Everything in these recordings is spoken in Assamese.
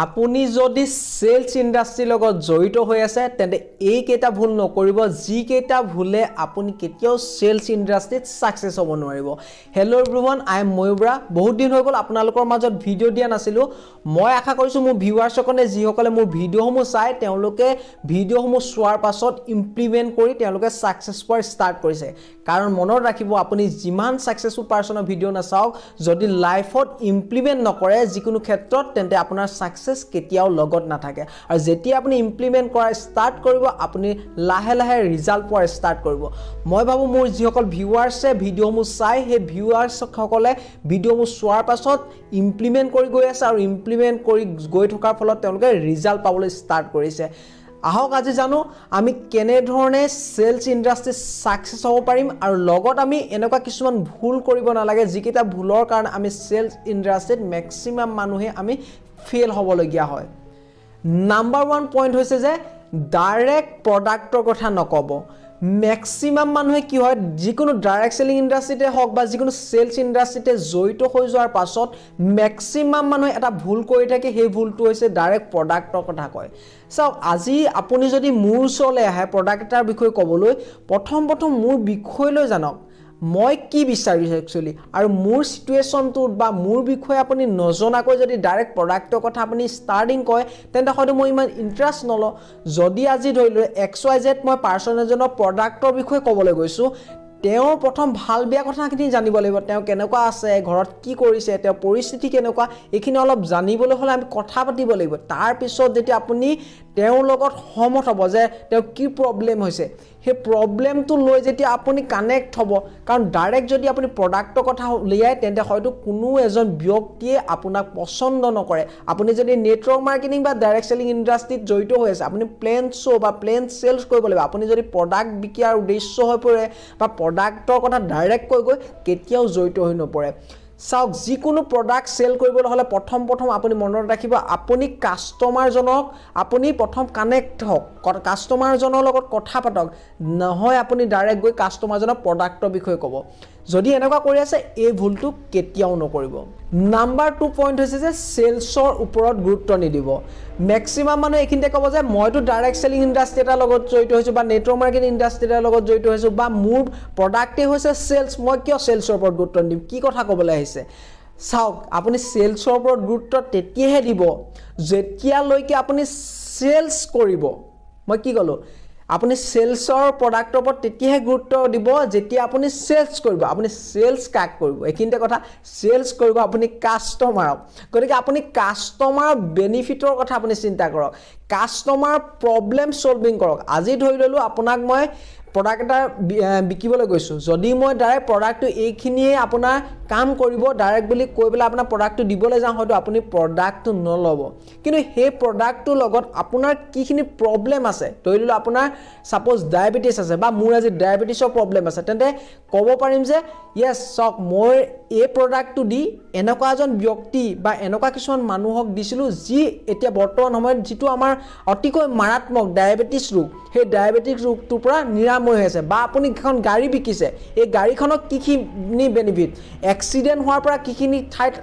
আপুনি যদি সেলস ইন্ডাস্ট্ৰিৰ লগত জড়িত হৈ আছে তেন্তে এই কেইটা ভুল নকৰিব যি কেইটা ভুলে আপুনি কেতিয়াও সেলস ইন্ডাস্ট্ৰিত সাকসেস হ'ব নোৱাৰিব হেল্ল এভৰিওয়ান আই এম ময়ুৰ বহুত দিন হৈ গল আপোনালোকৰ মাজত ভিডিও দিয়া নাছিলো মই আশা কৰিছো মোৰ ভিউৱাৰসকলে যিসকলে মোৰ ভিডিওসমূহ চাই তেওঁলোকে ভিডিওসমূহ চোৱাৰ পাছত ইমপ্লিমেন্ট কৰি তেওঁলোকে সাকসেস পোৱাৰ ষ্টাৰ্ট কৰিছে কাৰণ মনত ৰাখিব আপুনি যিমান সাকসেসফুল পাৰ্সনৰ ভিডিও নাচাওক যদি লাইফত ইমপ্লিমেন্ট নকৰে যিকোনো ক্ষেত্ৰত তেন্তে আপোনাৰ সাকসেস কেতিয়াও লগত নাথাকে আৰু যেতিয়া আপুনি ইমপ্লিমেন্ট কৰা ষ্টাৰ্ট কৰিব আপুনি লাহে লাহে ৰিজাল্ট পোৱাৰ ষ্টাৰ্ট কৰিব মই ভাবো মোৰ যিসকল ভিউৱাৰছে ভিডিওসমূহ চাই হে ভিউৱাৰসকলে ভিডিওসমূহ চোৱাৰ পাছত ইমপ্লিমেন্ট কৰি গৈ আছে আৰু ইমপ্লিমেন্ট কৰি গৈ থকাৰ ফলত তেওঁলোকে ৰিজাল্ট পাবলৈ ষ্টাৰ্ট কৰিছে আহক আজি জানো আমি কেনে ধৰণে সেলস ইন্ডাস্ট্ৰি সাকসেস হ'ব পাৰিম আৰু লগত আমি এনেকুৱা কিছুমান ভুল কৰিব নালাগে যিকেইটা ভুলৰ কাৰণে আমি সেলস ইন্ডাস্ট্রিত ম্যাক্সিমাম মানুহে আমি ফেল হ'বলগীয়া হয় নাম্বার 1 পয়েন্ট হৈছে যে ডাইৰেক্ট প্ৰডাক্টৰ কথা নকব ম্যাক্সিমাম মানুহে কি হয় যিকোনো ডাইৰেক্ট সেলিং ইন্ডাস্ট্ৰিতে হওক বা যিকোনো সেলস ইন্ডাস্ট্ৰিতে জড়িত হৈ যোৱাৰ পাছত ম্যাক্সিমাম মানুহে এটা ভুল কৰি থাকে সেই ভুলটো হৈছে ডাইৰেক্ট প্ৰডাক্টৰ কথা কয় চাওক আজি আপুনি যদি মোৰ ওচৰলৈ আহে প্ৰডাক্ট এটাৰ বিষয়ে ক'বলৈ প্ৰথম মোৰ বিষয়লৈ জানক মই কি বিচাৰিছো একচুয়ালি আৰু মোৰ সিচুৱেশনটো বা মোৰ বিষয়ে আপুনি নজনাকৈ যদি ডাইৰেক্ট প্ৰডাক্টৰ কথা আপুনি ষ্টাৰ্টিং কয় তেন্তে হয়তো মই ইমান ইন্টাৰেষ্ট নল যদি আজি ধৰিলো XYZ মই পাৰ্সন এজনৰ প্ৰডাক্টৰ বিষয়ে ক'বলৈ গৈছো তেও প্ৰথম ভাল বিয়া কথাখিনি জানিব লাগিব তেও কেনেকুৱা আছে ঘৰত কি কৰিছে তেও পৰিস্থিতি কেনেকুৱা এখিনি অলপ জানিবলৈ হলে আমি কথা পাতিব লাগিব তাৰ পিছত যেতিয়া আপুনি তেও লগত সমত হ'ব যে তেও কি প্ৰবলেম হৈছে হে প্ৰবলেমটো লৈ যেতিয়া আপুনি কানেক্ট হ'ব কাৰণ ডাইৰেক্ট যদি আপুনি প্ৰডাক্টৰ কথা উলিয়ায় তেন্তে হয়তো কোনো এজন ব্যক্তিয়ে আপোনাক পছন্দ নকৰে আপুনি যদি নেটৱৰ্ক মাৰ্কেটিং বা ডাইৰেক্ট সেলিং ইন্ডাস্ট্ৰিত জড়িত হৈ আছে আপুনি প্লেন শো বা প্লেন সেলস কৰিব লাগিব আপুনি যদি প্ৰডাক্ট বিক্ৰিয়াৰ উদ্দেশ্য হৈ পৰে বা প্ৰডাক্টৰ কথা ডাইৰেক্ট কৈ গৈ কেতিয়াও জড়িত হৈ নপৰে চাওক যিকোনো প্ৰডাক্ট সেল কৰিবলৈ হলে প্ৰথম আপুনি মনত ৰাখিব আপুনি কাস্টমাৰজনক আপুনি প্ৰথম কানেক্ট হওক কাস্টমাৰজনৰ লগত কথা পাতক নহয় আপুনি ডাইৰেক্ট গৈ কাস্টমাৰজনৰ প্ৰডাক্টৰ বিষয়ে ক'ব যদি এনেকুৱা কৰি আছে এই ভুলটো কেতিয়াও নকৰিব নাম্বাৰ 2 পয়েন্ট হৈছে যে সেলসৰ ওপৰত গুৰুত্ব নিদিব ম্যাক্সিমাম মানুহ এখিনতে ক'ব যে মইতো ডাইৰেক্ট সেলিং ইন্ডাস্ট্ৰি এটাৰ লগত জড়িত হৈছো বা নেটৱৰ্ক মাৰ্কেটিং ইন্ডাস্ট্ৰি এটাৰ লগত জড়িত হৈছো বা মোৰ প্ৰডাক্টে হৈছে সেলস মই কিয় সেলসৰ ওপৰত গুৰুত্ব দিম কি কথা ক'বলৈ আহিছে চাওক আপুনি সেলসৰ ওপৰত গুৰুত্ব তেতিয়াহে দিব যেতিয়ালৈকে আপুনি সেলস কৰিব মই কি ক'লো আপুনি সেলসৰ প্ৰডাক্টৰ ওপৰত তেতিয়াহে গুৰুত্ব দিব যেতিয়া আপুনি সেলস কৰিব আপুনি সেলস কাক কৰিব এখিনতে কথা সেলস কৰিব আপুনি কাস্টমাৰক গতিকে আপুনি কাস্টমাৰ বেনিফিটৰ কথা আপুনি চিন্তা কৰক কাস্টমাৰ প্ৰবলেম সলভিং কৰক আজি ধৰি ললো আপোনাক মই প্ৰডাক্ট এটা বিকিবলৈ গৈছো যদি মই ডাইৰেক্ট প্ৰডাক্টটো এইখিনিয়ে আপোনাৰ কাম কৰিব ডাইৰেক্ট বুলি কৈ পেলাই আপোনাৰ প্ৰডাক্টটো দিবলৈ যাওঁ হয়তো আপুনি প্ৰডাক্টটো নলব কিন্তু সেই প্ৰডাক্টটোৰ লগত আপোনাৰ কিখিনি প্ৰবলেম আছে ধৰি ললো আপোনাৰ সাপোজ ডায়াবেটিস আছে বা মোৰ আজি ডায়াবেটিসৰ প্ৰবলেম আছে তেন্তে ক'ব পাৰিম যে ইয়েস সক মই এই প্ৰডাক্টটো দি এনেকুৱা এজন ব্যক্তি বা এনেকুৱা কিছুমান মানুহক দিছিলো যি এতিয়া বৰ্তমান সময়ত যেটো আমাৰ অতিকৈ মাৰাত্মক ডায়াবেটিস ৰোগ সেই ডায়াবেটিক ৰোগটোৰ পৰা নিৰাময় হৈছে বা আপুনি এখন গাড়ী বিকিছে এই গাড়ীখনক কিখিনি বেনিফিট এক্সিডেন্ট হোৱাৰ পৰা কিখিনি ঠাইত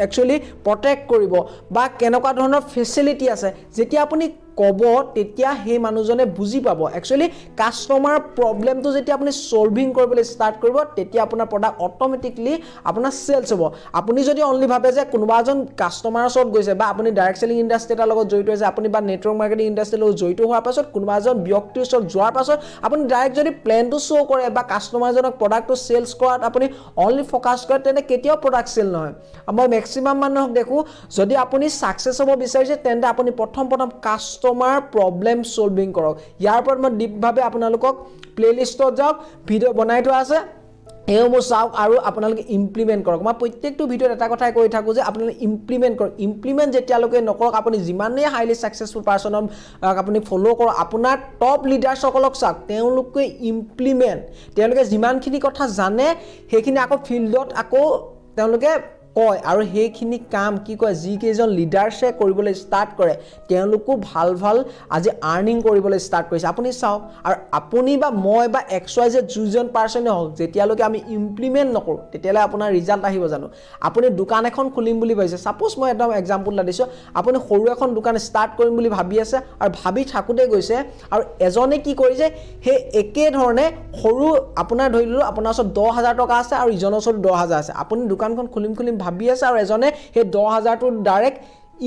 একচুয়ালি প্ৰটেক্ট কৰিব বা কেনেকুৱা ধৰণৰ ফেচিলিটি আছে যেতিয়া আপুনি ক'ব তেতিয়া হে মানুহজনে বুজি পাব একচুয়ালি কাস্টমাৰ প্ৰবলেমটো যেতিয়া আপুনি সলভিং কৰিবলৈ ষ্টাৰ্ট কৰিব তেতিয়া আপোনাৰ প্ৰডাক্ট অটোমেটিকলি আপোনাৰ সেলস হ'ব আপুনি যদি অনলি ভাবে যে কোনোবা এজন কাস্টমাৰৰ ওচৰত গৈছে বা আপুনি ডাইৰেক্ট সেলিং ইন্ডাস্ট্ৰি এটাৰ লগত জড়িত হৈছে আপুনি বা নেটৱৰ্ক মাৰ্কেটিং ইন্ডাস্ট্ৰিৰ লগত জড়িত হোৱাৰ পাছত কোনোবা এজন ব্যক্তিৰ ওচৰত যোৱাৰ পাছত আপুনি ডাইৰেক্ট যদি প্লেনটো শো কৰে বা কাস্টমাৰজনক প্ৰডাক্টটো সেলস কৰাত আপুনি অনলি ফোকাস কৰে তেনে কেতিয়াও প্ৰডাক্ট সেল নহয় মই ম্যাক্সিমাম মানুহক দেখো যদি আপুনি সাকসেস হ'ব বিচাৰিছে তেন্তে আপুনি প্ৰথম কাস্টমাৰ প্ৰবলেম সলভিং কৰক ইয়াৰ ওপৰত মই ডিপ ভাবে আপোনালোকক প্লেলিষ্টত যাওক ভিডিও বনাই থোৱা আছে এওমো চাওক আৰু আপোনালোকে ইমপ্লিমেন্ট কৰক মই প্ৰত্যেকটো ভিডিওত এটা কথাই কৈ থাকো যে আপোনালোকে ইমপ্লিমেন্ট কৰক ইমপ্লিমেন্ট যেতিয়ালৈকে নকৰক আপুনি যিমানেই হাইলি সাকসেসফুল পাৰ্সনক আপুনি ফলো কৰক আপোনাৰ টপ লিডাৰসকলক চাওক তেওঁলোকে ইমপ্লিমেন্ট তেওঁলোকে যিমানখিনি কথা জানে সেইখিনি আকৌ ফিল্ডত আকৌ তেওঁলোকে হয় আৰু সেইখিনি কাম কি কয় যি কেইজন লিডাৰছে কৰিবলৈ ষ্টাৰ্ট কৰে তেওঁলোকো ভাল ভাল আজি আৰ্নিং কৰিবলৈ ষ্টাৰ্ট কৰিছে আপুনি চাওক আৰু আপুনি বা মই বা XYZ দুজন পাৰ্সনে হওক যেতিয়ালৈকে আমি ইমপ্লিমেন্ট নকৰো তেতিয়ালে আপোনাৰ ৰিজাল্ট আহিব জানো আপুনি দোকান এখন খুলিম বুলি ভাবিছে সাপোজ মই একদম এক্সাম্পল এটা দিছো আপুনি সৰু এখন দোকান ষ্টাৰ্ট কৰিম বুলি ভাবি আছে আৰু ভাবি থাকোতে গৈছে আৰু এজনে কি কৰিছে হে একে ধৰণে সৰু আপোনাৰ ধৰিলো আপোনাৰ ওচৰত 10000 টকা আছে আৰু ইজনৰ ওচৰত 10000 আছে আপুনি দোকানখন খুলিম ভাবি আছে আৰু এজনে হে 10000 টো ডাইৰেক্ট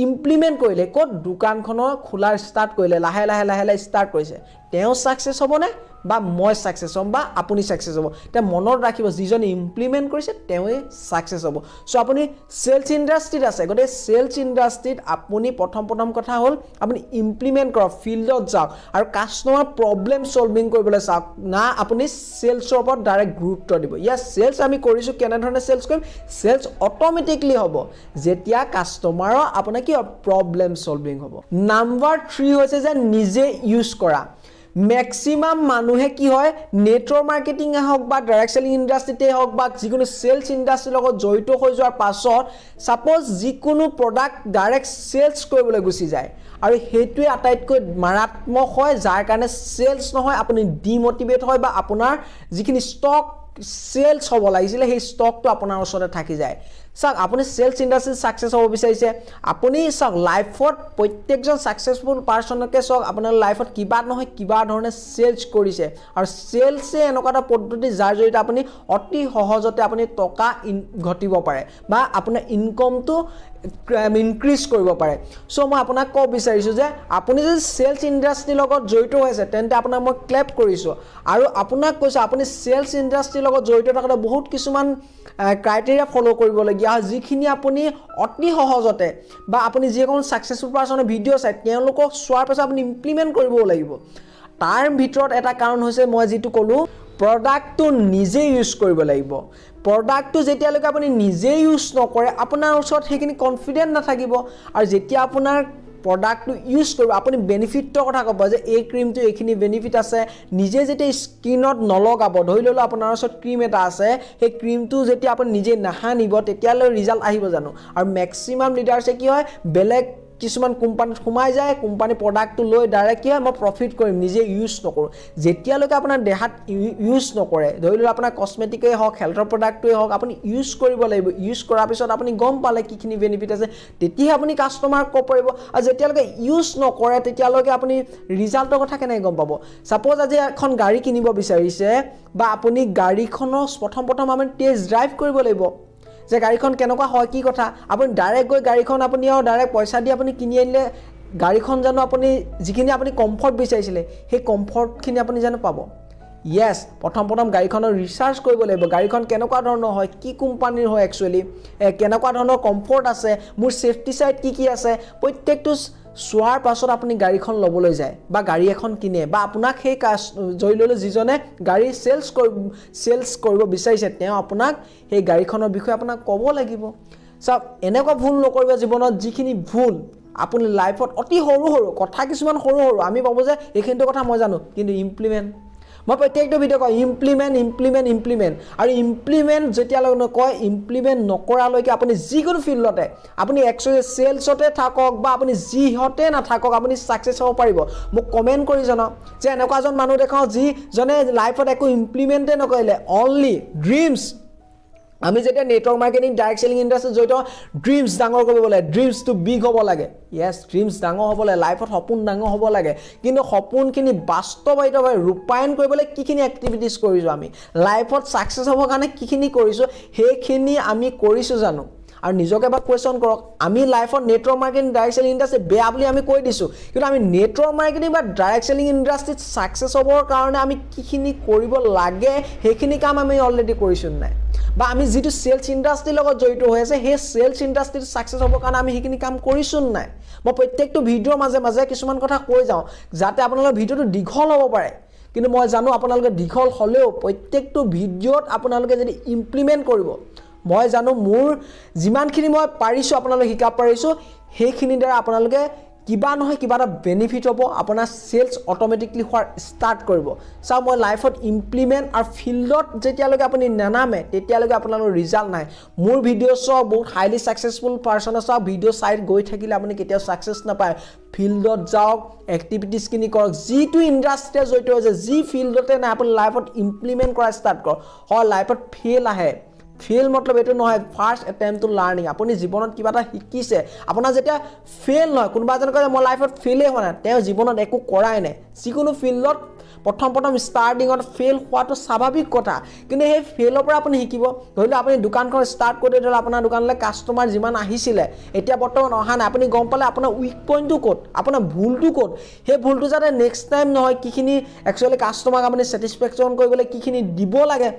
ইমপ্লিমেন্ট কৰিলে কোড দোকানখনৰ খোলাৰ ষ্টাৰ্ট কৰিলে লাহে লাহে ষ্টাৰ্ট কৰিছে তেওঁ সাকসেস হ'বনে বা মই সাকসেস হ'ম বা আপুনি সাকসেস হ'ব তে মনত ৰাখিব যিজনে ইমপ্লিমেন্ট কৰিছে তেওঁই সাকসেস হ'ব সো আপুনি সেলস ইন্ডাস্ট্ৰিত আছে গতে সেলস ইন্ডাস্ট্ৰিত আপুনি প্ৰথম কথা হ'ল আপুনি ইমপ্লিমেন্ট কৰক ফিল্ডত যাওক আৰু কাস্টমাৰ প্ৰবলেম সলভিং কৰিবলৈ চাওক না আপুনি সেলসৰ ওপৰত ডাইৰেক্ট গুৰুত্ব দিব ইয়া সেলস আমি কৰিছো কেনে ধৰণে সেলস কৰিম সেলস অটোমেটিকলি হ'ব যেতিয়া কাস্টমাৰৰ আপোনাৰ কি প্ৰবলেম সলভিং হ'ব নাম্বাৰ 3 হৈছে যে নিজে ইউজ কৰা ম্যাক্সিমাম মানুহে কি হয় নেটৱৰ্ক মাৰ্কেটিং হওক বা ডাইৰেক্ট সেলিং ইন্ডাস্ট্ৰিতে হওক বা যিকোনো সেলস ইন্ডাস্ট্ৰিৰ লগত জড়িত হৈ যোৱাৰ পাছত সাপোজ যিকোনো প্ৰডাক্ট ডাইৰেক্ট সেলস কৰিবলৈ গুচি যায় আৰু হেতুৱে আটাইতকৈ মাৰাত্মক হয় যাৰ কাৰণে সেলস নহয় আপুনি ডিমোটিভেট হয় বা আপোনাৰ যিখিনি ষ্টক সেলস হ'ব লাগিছিল সেই ষ্টকটো আপোনাৰ ওচৰতে থাকি যায় সাক আপুনি সেলস ইন্ডাস্ট্ৰি সাকসেস হ'ব বিচাৰিছে আপুনি সাক লাইফত প্ৰত্যেকজন সাকসেসফুল পাৰ্সনকে সাক আপোনাৰ লাইফত কিবা নহয় কিবা ধৰণে সেলস কৰিছে আৰু সেলসে এনেকুৱা এটা পদ্ধতি যাৰ জৰিয়তে আপুনি অতি সহজতে আপুনি টকা ঘটিব পাৰে বা আপোনাৰ ইনকামটো ইনক্ৰিজ কৰিব পাৰে সো মই আপোনাক ক'ব বিচাৰিছো যে আপুনি যদি সেলস ইন্ডাস্ট্ৰিৰ লগত জড়িত হৈছে তেন্তে আপোনাক মই ক্লেপ কৰিছো আৰু আপোনাক কৈছো আপুনি সেলস ইন্ডাস্ট্ৰিৰ লগত জড়িত থাকতে বহুত কিছুমান ক্ৰাইটেৰিয়া ফলো কৰিব লগিয়া হয় যিখিনি আপুনি অতি সহজতে বা আপুনি যিকোনো সাকসেসফুল পাৰ্সনৰ ভিডিও চাই তেওঁলোকক চোৱাৰ পাছত আপুনি ইমপ্লিমেন্ট কৰিব লাগিব তাৰ ভিতৰত এটা কাৰণ হৈছে মই যেটো কলো প্ৰডাক্টটো নিজে ইউজ কৰিব লাগিব প্ৰডাক্টটো যেতিয়ালৈকে আপুনি নিজে ইউজ নকৰে আপোনাৰ ওচৰত হেখিনি কনফিডেন্ট নাথাকিব আৰু যেতিয়া আপোনাৰ প্ৰডাক্টটো ইউজ কৰিব আপুনি বেনিফিটৰ কথা ক'ব যে এই ক্ৰীমটো এইখিনি বেনিফিট আছে নিজে যেতিয়া স্কিনত নলগাব ধৰি ললো আপোনাৰ ওচৰত ক্ৰীম এটা আছে সেই ক্ৰীমটো যেতিয়া আপুনি নিজে নাহানিব তেতিয়ালৈ ৰিজাল্ট আহিব জানো আৰু ম্যাক্সিমাম লিডাৰছে কি হয় বেলেগ কিছুমান কোম্পানীত সোমাই যায় কোম্পানী প্ৰডাক্টটো লৈ ডাইৰেক্ট কি হয় মই প্ৰফিট কৰিম নিজে ইউজ নকৰো যেতিয়ালৈকে আপোনাৰ দেহাত ইউজ নকৰে ধৰি ললো আপোনাৰ কসমেটিকে হওক হেলথৰ প্ৰডাক্টটোৱে হওক আপুনি ইউজ কৰিব লাগিব ইউজ কৰাৰ পিছত আপুনি গম পালে কিখিনি বেনিফিট আছে তেতিয়া আপুনি কাস্টমাৰক ক'ব পাৰিব আৰু যেতিয়ালৈকে ইউজ নকৰে তেতিয়ালৈকে আপুনি ৰিজাল্টৰ কথা কেনে গম পাব সাপোজ আজি এখন গাড়ী কিনিব বিচাৰিছে বা আপুনি গাড়ীখনৰ প্ৰথম আমি টেষ্ট ড্ৰাইভ কৰিব লাগিব যে গাড়ীখন কেনেকুৱা হয় কি কথা আপুনি ডাইৰেক্ট গৈ গাড়ীখন আপুনি আৰু ডাইৰেক্ট পইচা দি আপুনি কিনি আনিলে গাড়ীখন জানো আপুনি যিখিনি আপুনি কমফৰ্ট বিচাৰিছিলে সেই কমফৰ্টখিনি আপুনি জানো পাব ইয়েস প্ৰথম গাড়ীখনৰ ৰিসাৰ্চ কৰিব লাগিব গাড়ীখন কেনেকুৱা ধৰণৰ হয় কি কোম্পানীৰ হয় একচুয়ালি কেনেকুৱা ধৰণৰ কমফৰ্ট আছে মোৰ সেফটি সাইড কি আছে প্ৰত্যেকটো সোৱাৰ পাছত আপুনি গাড়ীখন লবলৈ যায় বা গাড়ী এখন কিনে বা আপোনাক সেই জয়ললৈ যিজনে গাড়ী সেলস কৰিব বিচাৰিছে তেওঁ আপোনাক সেই গাড়ীখনৰ বিষয়ে আপোনাক ক'ব লাগিব সব এনেকুৱা ভুল নকৰিব জীৱনত যিখিনি ভুল আপুনি লাইফত অতি সৰু কথা কিছুমান সৰু আমি ভাবো যে এইখিনিটো কথা মই জানো কিন্তু ইমপ্লিমেন্ট মই প্ৰত্যেকটো ভিডিও কয় ইমপ্লিমেন্ট আৰু ইমপ্লিমেন্ট যেতিয়ালৈ নকয় ইমপ্লিমেন্ট নকৰালৈকে আপুনি যিকোনো ফিল্ডতে আপুনি এক্সুৱেলি সেলসতে থাকক বা আপুনি যিহতে নাথাকক আপুনি সাকসেস হ'ব পাৰিব মোক কমেন্ট কৰি জনাওক যে এনেকুৱা এজন মানুহ দেখাও যি জনে লাইফত একো ইমপ্লিমেন্টে নকৰিলে অনলি ড্ৰিমছ আমি যেতিয়া network marketing direct selling industry জড়িত ড্ৰিমছ ডাঙৰ কৰিব লাগে ড্ৰিমছ টু বিগ হ'ব লাগে ইয়েস ড্ৰিমছ ডাঙৰ হ'ব লাগে লাইফত সপোন ডাঙৰ হ'ব লাগে কিন্তু সপোনখিনি বাস্তৱায়িতভাৱে ৰূপায়ণ কৰিবলৈ কিখিনি এক্টিভিটিজ কৰিছো আমি লাইফত সাকসেস হ'বৰ কাৰণে কিখিনি কৰিছো সেইখিনি আমি কৰিছো জানো আৰু নিজকে বা কোৱেশ্চন কৰক আমি লাইফত network marketing direct selling industry বেয়া বুলি আমি কৈ দিছো কিন্তু আমি নেটৱৰ্ক মাৰ্কেটিং বা ডাইৰেক্ট সেলিং ইন্ডাস্ট্ৰিত সাকসেস হ'বৰ কাৰণে আমি কিখিনি কৰিব লাগে সেইখিনি কাম আমি অলৰেডি কৰিছো নাই বা আমি যেটো সেলস ইন্ডাস্ট্ৰিৰ লগত জড়িত হৈ আছে সেই সেলস ইন্ডাস্ট্ৰিত সাকসেস হ'বৰ কাৰণে আমি সেইখিনি কাম কৰিছো নাই মই প্ৰত্যেকটো ভিডিওৰ মাজে কিছুমান কথা কৈ যাওঁ যাতে আপোনালোকৰ ভিডিওটো দীঘল হ'ব পাৰে কিন্তু মই জানো আপোনালোকে দীঘল হলেও প্ৰত্যেকটো ভিডিওত আপোনালোকে যদি ইমপ্লিমেন্ট কৰিব মই জানো মোৰ যিমানখিনি মই পাৰিছো আপোনালোক শিকাব পাৰিছো সেইখিনি দ্বাৰা আপোনালোকে কিবা নহয় কিবা এটা বেনিফিট হ'ব আপোনাৰ সেলস অটোমেটিকলি হোৱাৰ ষ্টাৰ্ট কৰিব চাও মই লাইফত ইমপ্লিমেন্ট আৰু ফিল্ডত যেতিয়ালৈকে আপুনি নানামে তেতিয়ালৈকে আপোনালোকৰ ৰিজাল্ট নাই মোৰ ভিডিঅ' চাওক বহুত হাইলি সাকসেসফুল পাৰসন চাওক ভিডিঅ' চাইড গৈ থাকিলে আপুনি কেতিয়াও সাকসেস নাপায় ফিল্ডত যাওক এক্টিভিটিজ কিনি কৰক যিটো ইন্ডাষ্ট্ৰিয়ে জড়িত হৈছে যি ফিল্ডতে নাই আপুনি লাইফত ইমপ্লিমেন্ট কৰা ষ্টাৰ্ট কৰক হয় লাইফত ফেল আহে ফেল মতলব এটো নহয় ফাৰ্স্ট অ্যাটেম্প টু লাৰ্নিং আপুনি জীৱনত কিবা এটা শিকিছে আপোনাৰ যেতিয়া ফেল নহয় কোনোবা এজন কয় মই লাইফত ফেলে হোৱা নাই তেওঁ জীৱনত একো কৰাই নাই যিকোনো ফিল্ডত প্ৰথম ষ্টাৰ্টিংত ফেল হোৱাটো স্বাভাৱিক কথা কিন্তু এই ফেলৰ পৰা আপুনি শিকিব ধৰিলে আপুনি দোকানখন ষ্টাৰ্ট কৰি ধৰিলে আপোনাৰ দোকানলৈ কাস্টমাৰ যিমান আহিছিলে এতিয়া বৰ্তমান অহা নাই আপুনি গম পালে আপোনাৰ উইক পইণ্টটো ক'ত আপোনাৰ ভুলটো ক'ত সেই ভুলটো যাতে নেক্সট টাইম নহয় কিখিনি একচুয়ালি কাস্টমাৰক আপুনি স্যাটিসফ্যাকশন কৰিবলৈ কিখিনি দিব লাগে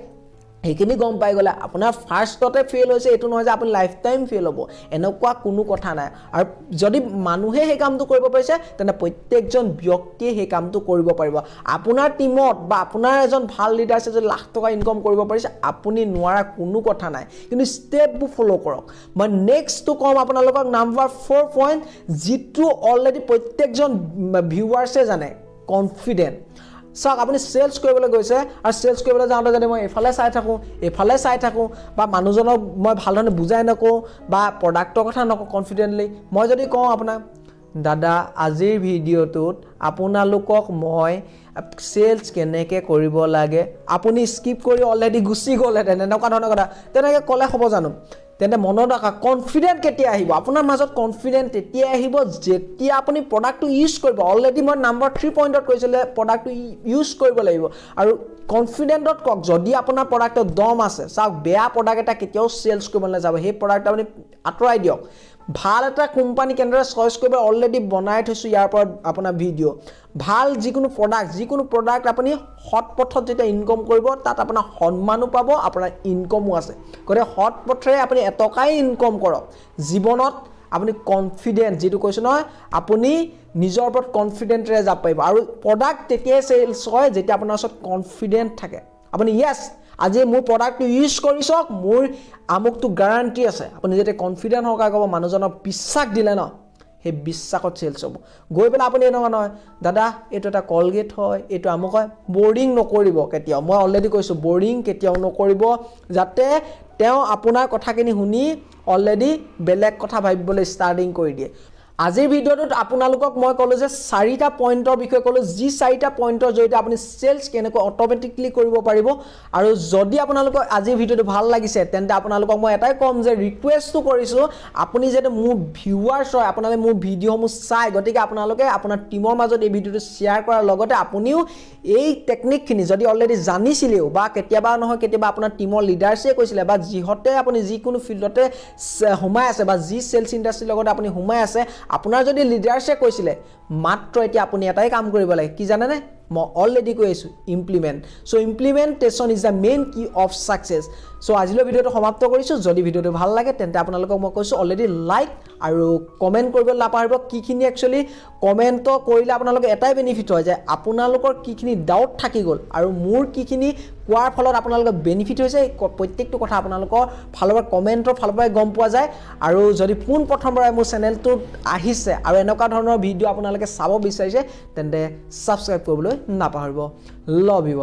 এইখিনি গম পাই গলে আপোনাৰ ফাৰ্ষ্টতে ফেল হৈছে এটো নহয় যে আপুনি লাইফ টাইম ফেল হ'ব এনেকুৱা কোনো কথা নাই আৰু যদি মানুহে সেই কামটো কৰিব পাৰিছে তেনে প্ৰত্যেকজন ব্যক্তিয়ে সেই কামটো কৰিব পাৰিব আপোনাৰ টিমত বা আপোনাৰ এজন ভাল লিডাৰ আছে যদি লাখ টকা ইনকাম কৰিব পাৰিছে আপুনি নোৱাৰা কোনো কথা নাই কিন্তু ষ্টেপবোৰ ফলো কৰক মই নেক্সটটো কম আপোনালোকক নাম্বাৰ 4 পইণ্ট যিটো অলৰেডি প্ৰত্যেকজন ভিউৱাৰ্ছে জানে কনফিডেন্ট সাক আপুনি সেলস কৰিবলৈ গৈছে আৰু সেলস কৰিবলৈ যাওঁতে যদি মই এফালে চাই থাকো বা মানুহজনক মই ভালধৰণে বুজাই নকও বা প্ৰডাক্টৰ কথা নকও কনফিডেন্টলি মই যদি কওঁ আপোনাক দাদা আজিৰ ভিডিঅ'টোত আপোনালোকক মই সেলস কেনেকৈ কৰিব লাগে আপুনি স্কিপ কৰি অলৰেডি গুচি গ'লে এনেকুৱা ধৰণৰ কথা তেনেকৈ ক'লে হ'ব জানো তেন্তে মনত ৰাখা কনফিডেন্ট কেতিয়া আহিব আপোনাৰ মাজত কনফিডেন্ট তেতিয়া আহিব যেতিয়া আপুনি প্ৰডাক্টটো ইউজ কৰিব অলৰেডি মই নাম্বাৰ 3 পইণ্টত কৈছিলে প্ৰডাক্টটো ইউজ কৰিব লাগিব আৰু কনফিডেন্টত কক যদি আপোনাৰ প্ৰডাক্টৰ দম আছে চাওক বেয়া প্ৰডাক্ট এটা কেতিয়াও সেলস কৰিব নাযাব সেই প্ৰডাক্ট আপুনি আঁতৰাই দিয়ক ভাল এটা কোম্পানী কেনেদৰে চয়েস কৰিব অলৰেডি বনাই থৈছো ইয়াৰ পৰা আপোনাৰ ভিডিঅ' ভাল যিকোনো প্ৰডাক্ট আপুনি হট পথত যেতিয়া ইনকাম কৰিব তাত আপোনাৰ সন্মানো পাব আপোনাৰ ইনকামো আছে গৰে হট পথৰে আপুনি এটকাই ইনকাম কৰক জীৱনত আপুনি কনফিডেন্ট যেটো কৈছো নহয় আপুনি নিজৰ ওপৰত কনফিডেন্টৰে যাব পাৰিব আৰু প্ৰডাক্ট তেতিয়া সেলস হয় যেতিয়া আপোনাৰ ওচৰত কনফিডেন্ট থাকে আপুনি ইয়েস আজি মোৰ প্ৰডাক্টটো ইউজ কৰিছক মোৰ আমুকটো গ্যাৰান্টি আছে আপুনি যেতিয়া কনফিডেন্ট হওক আগব মানুহজনক বিশ্বাস দিলে ন হে বিশ্বাসত সেলস হ'ব গৈ পেলা আপুনি এনেকুৱা নহয় দাদা এটো এটা কলগেট হয় এটো আমুক হয় বোৰ্ডিং নকৰিব কেতিয়াও মই অলৰেডি কৈছো বোৰ্ডিং কেতিয়াও নকৰিব যাতে তেওঁ আপোনাৰ কথাখিনি শুনি অলৰেডি বেলেগ কথা ভাবিবলৈ ষ্টাৰ্টিং কৰি দিয়ে আজিৰ ভিডিঅ'টোত আপোনালোকক মই ক'লো যে 4টা পইণ্টৰ বিষয়ে ক'লো যি 4টা পইণ্টৰ জৰিয়তে আপুনি সেলস কেনেকৈ অটোমেটিকলি কৰিব পাৰিব আৰু যদি আপোনালোকক আজিৰ ভিডিঅ'টো ভাল লাগিছে তেন্তে আপোনালোকক মই এটাই কম যে ৰিকুৱেষ্টটো কৰিছো আপুনি যেতে মোৰ ভিউৱাৰ্ছ হয় আপোনালোকে মোৰ ভিডিঅ'সমূহ চাই গতিকে আপোনালোকে আপোনাৰ টিমৰ মাজত এই ভিডিঅ'টো শ্বেয়াৰ কৰাৰ লগতে আপুনিও এই টেকনিকখিনি যদি অলৰেডি জানিছিলেও বা কেতিয়াবা নহয় কেতিয়াবা আপোনাৰ টিমৰ লিডাৰছে কৈছিলে বা যিহতে আপুনি যিকোনো ফিল্ডতে হুমাই আছে বা যি সেলস ইন্ডাষ্ট্ৰিৰ লগত আপুনি হুমাই আছে আপোনাৰ যদি লিডাৰছে কৈছিলে মাত্ৰ এতিয়া আপুনি এটাই কাম কৰিব লাগে কি জানে নে মই অলৰেডি কৈছো implement so implementation is the main কি অফ সাকসেস সো আজিলৈ ভিডিঅ'টো সমাপ্ত কৰিছো যদি ভিডিঅ'টো ভাল লাগে তেন্তে আপোনালোকক মই কৈছো অলৰেডি লাইক আৰু কমেন্ট কৰিবলৈ নাপাহৰিব কিখিনি একচুয়ালি কমেন্ট কৰিলে আপোনালোকক এটাই বেনিফিট হয় যে আপোনালোকৰ কিখিনি ডাউট থাকি গ'ল আৰু মোৰ কিখিনি কোৱাৰ ফলত আপোনালোকৰ বেনিফিট হৈছে প্ৰত্যেকটো কথা আপোনালোকৰ ফালৰ কমেন্টৰ ফালৰ পৰা গম পোৱা যায় আৰু যদি পোন প্ৰথমবাৰ মোৰ চেনেলটোত আহিছে আৰু এনেকুৱা ধৰণৰ ভিডিঅ' আপোনালোকে চাব বিচাৰিছে তেন্তে সাবস্ক্ৰাইব কৰিবলৈ নাপাহৰিব লাভ ইউ